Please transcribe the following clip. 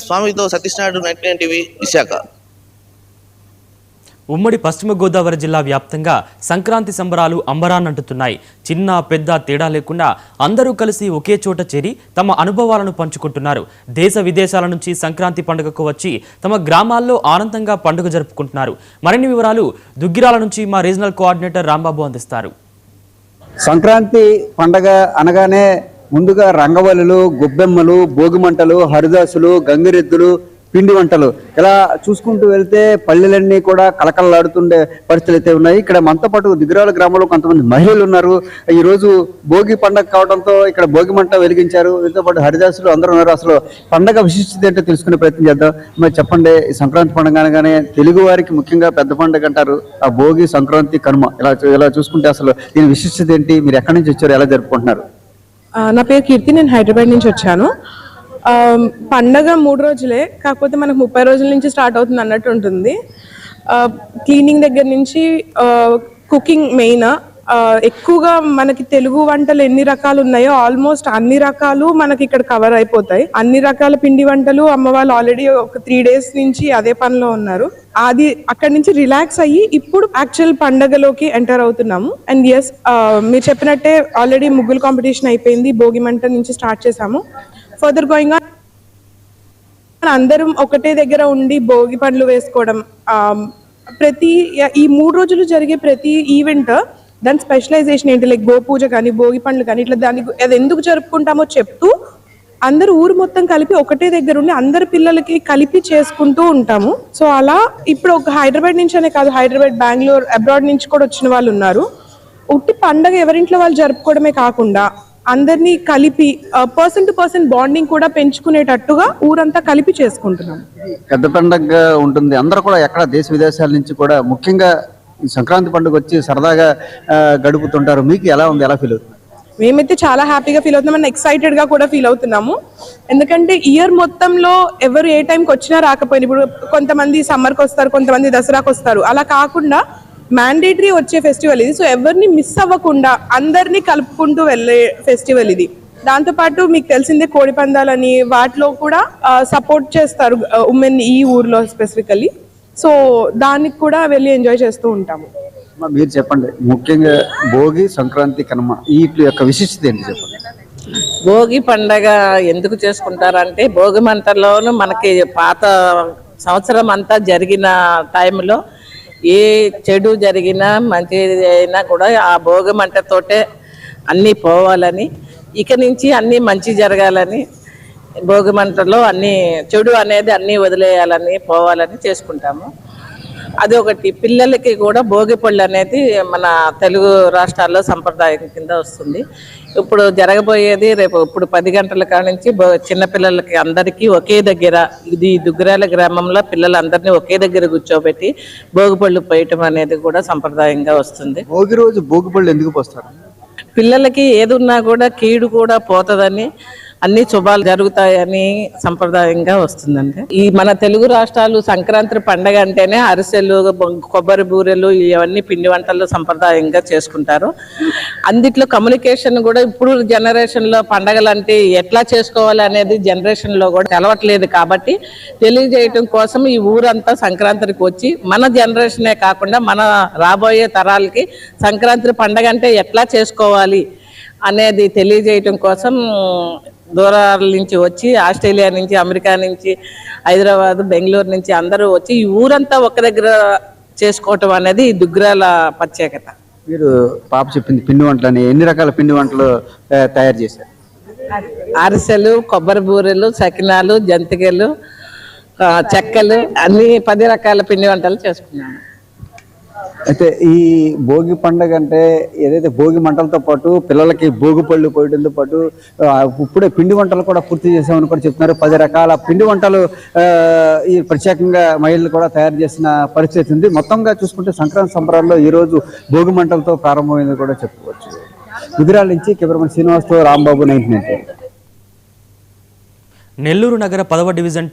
స్వామితో సతీష్ నాయుడు 99 టీవీ విశాఖ. ఉమ్మడి పశ్చిమ గోదావరి జిల్లా వ్యాప్తంగా సంక్రాంతి సంబరాలు అంబరాన్నంటుతున్నాయి. చిన్న పెద్ద తేడా లేకుండా అందరూ కలిసి ఒకే చోట చేరి తమ అనుభవాలను పంచుకుంటున్నారు. దేశ విదేశాల నుంచి సంక్రాంతి పండుగకు వచ్చి తమ గ్రామాల్లో ఆనందంగా పండుగ జరుపుకుంటున్నారు. మరిన్ని వివరాలు దుగ్గిరాల నుంచి మా రీజనల్ కోఆర్డినేటర్ రాంబాబు అందిస్తారు. సంక్రాంతి పండగ అనగానే ముందుగా రంగవల్లులు, గొబ్బెమ్మలు, భోగిమంటలు, హరిదాసులు, గంగిరెద్దులు, పిండి వంటలు ఇలా చూసుకుంటూ వెళ్తే పల్లెలన్నీ కూడా కలకలలాడుతుండే పరిస్థితులు అయితే ఉన్నాయి. ఇక్కడ మనతో పాటు దిగురాల గ్రామంలో కొంతమంది మహిళలు ఉన్నారు. ఈరోజు భోగి పండగ కావడంతో ఇక్కడ భోగి మంట వెలిగించారు. వీటితో పాటు హరిదాసులు అందరూ ఉన్నారు. అసలు పండగ విశిష్టత ఏంటో తెలుసుకునే ప్రయత్నం చేద్దాం. మరి చెప్పండి, సంక్రాంతి పండుగ అనగానే తెలుగు వారికి ముఖ్యంగా పెద్ద పండుగ అంటారు. ఆ భోగి, సంక్రాంతి, కనుమ ఇలా చూసుకుంటే అసలు దీని విశిష్టత ఏంటి? మీరు ఎక్కడి నుంచి వచ్చారు? ఎలా జరుపుకుంటున్నారు? నా పేరు కీర్తి, నేను హైదరాబాద్ నుంచి వచ్చాను. పండగ 3 రోజులే, కాకపోతే మనకు 30 రోజుల నుంచి స్టార్ట్ అవుతుంది అన్నట్టు ఉంటుంది. క్లీనింగ్ దగ్గర నుంచి కుకింగ్ మెయిన్. ఎక్కువగా మనకి తెలుగు వంటలు ఎన్ని రకాలు ఉన్నాయో ఆల్మోస్ట్ అన్ని రకాలు మనకి ఇక్కడ కవర్ అయిపోతాయి. అన్ని రకాల పిండి వంటలు అమ్మ వాళ్ళు ఆల్రెడీ ఒక 3 days నుంచి అదే పనిలో ఉన్నారు. అది అక్కడి నుంచి రిలాక్స్ అయ్యి ఇప్పుడు యాక్చువల్ పండగలోకి ఎంటర్ అవుతున్నాము. అండ్ ఎస్, మీరు చెప్పినట్టే ఆల్రెడీ ముగ్గులు కాంపిటీషన్ అయిపోయింది. భోగి మంట నుంచి స్టార్ట్ చేసాము. ఫర్దర్ గోయింగ్ ఆన్ అందరం ఒకటే దగ్గర ఉండి భోగి పండ్లు వేసుకోవడం. ఈ 3 రోజులు జరిగే ప్రతి ఈవెంట్ దాని స్పెషలైజేషన్ ఏంటి, లైక్ గోపూజ కానీ, భోగి పండ్లు కానీ, ఇట్లా దానికి అది ఎందుకు జరుపుకుంటామో చెప్తూ అందరూ ఊరు మొత్తం కలిపి ఒకటే దగ్గర ఉండి అందరి పిల్లలకి కలిపి చేసుకుంటూ ఉంటాము. సో అలా ఇప్పుడు ఒక హైదరాబాద్ నుంచి అనే కాదు, హైదరాబాద్, బెంగళూరు, అబ్రాడ్ నుంచి కూడా వచ్చిన వాళ్ళు ఉన్నారు. ఉట్టి పండగ ఎవరింట్లో వాళ్ళు జరుపుకోవడమే కాకుండా అందరినీ కలిపి పర్సన్ టు పర్సన్ బాండింగ్ కూడా పెంచుకునేటట్టుగా ఊరంతా కలిపి చేసుకుంటున్నాం. పెద్ద పండుగ ఉంటుంది. అందరూ కూడా ఎక్కడ దేశ విదేశాల నుంచి కూడా ముఖ్యంగా ఈ సంక్రాంతి పండుగ వచ్చి సరదాగా గడుపుతుంటారు. మీకు ఎలా ఉంది? ఎలా ఫీల్ అవుతుంది? మేమైతే చాలా హ్యాపీగా ఫీల్ అవుతున్నాం అండ్ ఎక్సైటెడ్ గా కూడా ఫీల్ అవుతున్నాము. ఎందుకంటే ఇయర్ మొత్తంలో ఎవరు ఏ టైంకి వచ్చినా రాకపోయినా, ఇప్పుడు కొంతమంది సమ్మర్కి వస్తారు, కొంతమంది దసరాకి వస్తారు. అలా కాకుండా మ్యాండేటరీ వచ్చే ఫెస్టివల్ ఇది. సో ఎవరిని మిస్ అవ్వకుండా అందరినీ కలుపుకుంటూ వెళ్ళే ఫెస్టివల్ ఇది. దాంతోపాటు మీకు తెలిసిందే కోడి పందాలని వాటిలో కూడా సపోర్ట్ చేస్తారు ఉమెన్ ఈ ఊర్లో స్పెసిఫికల్లీ. సో దానికి కూడా వెళ్ళి ఎంజాయ్ చేస్తూ ఉంటాము. మీరు చెప్పండి, ముఖ్యంగా భోగి, సంక్రాంతి, కనుమ ఈ యొక్క విశిష్టత ఏంటి చెప్పండి? భోగి పండగ ఎందుకు చేసుకుంటారంటే భోగి మంటల్లోనూ మనకి పాత సంవత్సరం అంతా జరిగిన టైంలో ఏ చెడు జరిగినా మంచి అయినా కూడా ఆ భోగి మంటతోటే అన్నీ పోవాలని, ఇక నుంచి అన్నీ మంచి జరగాలని, భోగి మంటలో అన్నీ చెడు అనేది అన్నీ వదిలేయాలని, పోవాలని చేసుకుంటాము. అది ఒకటి. పిల్లలకి కూడా భోగి పళ్ళు అనేది మన తెలుగు రాష్ట్రాల్లో సంప్రదాయం కింద వస్తుంది. ఇప్పుడు జరగబోయేది రేపు ఇప్పుడు 10 గంటల కాడ నుంచి చిన్నపిల్లలకి అందరికీ ఒకే దగ్గర, ఇది దుగ్గిరాల గ్రామంలో పిల్లలందరినీ ఒకే దగ్గర కూర్చోబెట్టి భోగి పళ్ళు పోయటం అనేది కూడా సంప్రదాయంగా వస్తుంది. భోగి రోజు భోగి పళ్ళు ఎందుకు పోస్తారు? పిల్లలకి ఏదున్నా కూడా కీడు కూడా పోతుందని, అన్ని శుభాలు జరుగుతాయని సంప్రదాయంగా వస్తుందండి. ఈ మన తెలుగు రాష్ట్రాలు సంక్రాంతి పండగ అంటేనే అరిసెలు, కొబ్బరి బూరెలు, ఇవన్నీ పిండి వంటలు సంప్రదాయంగా చేసుకుంటారు. అందుట్లో కమ్యూనికేషన్ కూడా ఇప్పుడు జనరేషన్లో పండగలు అంటే ఎట్లా చేసుకోవాలి అనేది జనరేషన్లో కూడా తెలవట్లేదు. కాబట్టి తెలియజేయటం కోసం ఈ ఊరంతా సంక్రాంతికి వచ్చి మన జనరేషనే కాకుండా మన రాబోయే తరాలకి సంక్రాంతి పండగ అంటే ఎట్లా చేసుకోవాలి అనేది తెలియజేయటం కోసం దూరాల నుంచి వచ్చి, ఆస్ట్రేలియా నుంచి, అమెరికా నుంచి, హైదరాబాద్, బెంగళూరు నుంచి అందరూ వచ్చి ఈ ఊరంతా ఒక దగ్గర చేసుకోవటం అనేది ఈ దుగ్గిరాల ప్రత్యేకత. మీరు పాప చెప్పింది పిండి వంటలని, ఎన్ని రకాల పిండి వంటలు తయారు చేశారు? అరిసెలు, కొబ్బరి బూరెలు, సకినాలు, జంతికలు, చెక్కలు, అన్ని 10 రకాల పిండి వంటలు చేసుకున్నాము. అయితే ఈ భోగి పండుగ అంటే ఏదైతే భోగి మంటలతో పాటు పిల్లలకి భోగి పళ్ళు పోయడంతో పాటు ఇప్పుడే పిండి వంటలు కూడా పూర్తి చేసామని కూడా చెప్తున్నారు. 10 రకాల పిండి వంటలు ఈ ప్రత్యేకంగా మహిళలు కూడా తయారు చేసిన పరిస్థితి ఉంది. మొత్తంగా చూసుకుంటే సంక్రాంతి సంబరాల్లో ఈరోజు భోగి మంటలతో ప్రారంభమైంది కూడా చెప్పుకోవచ్చు. గుజరాత్ నుంచి కెమెరామెన్ శ్రీనివాస్తో రాంబాబు, 99. నెల్లూరు నగర 10వ డివిజన్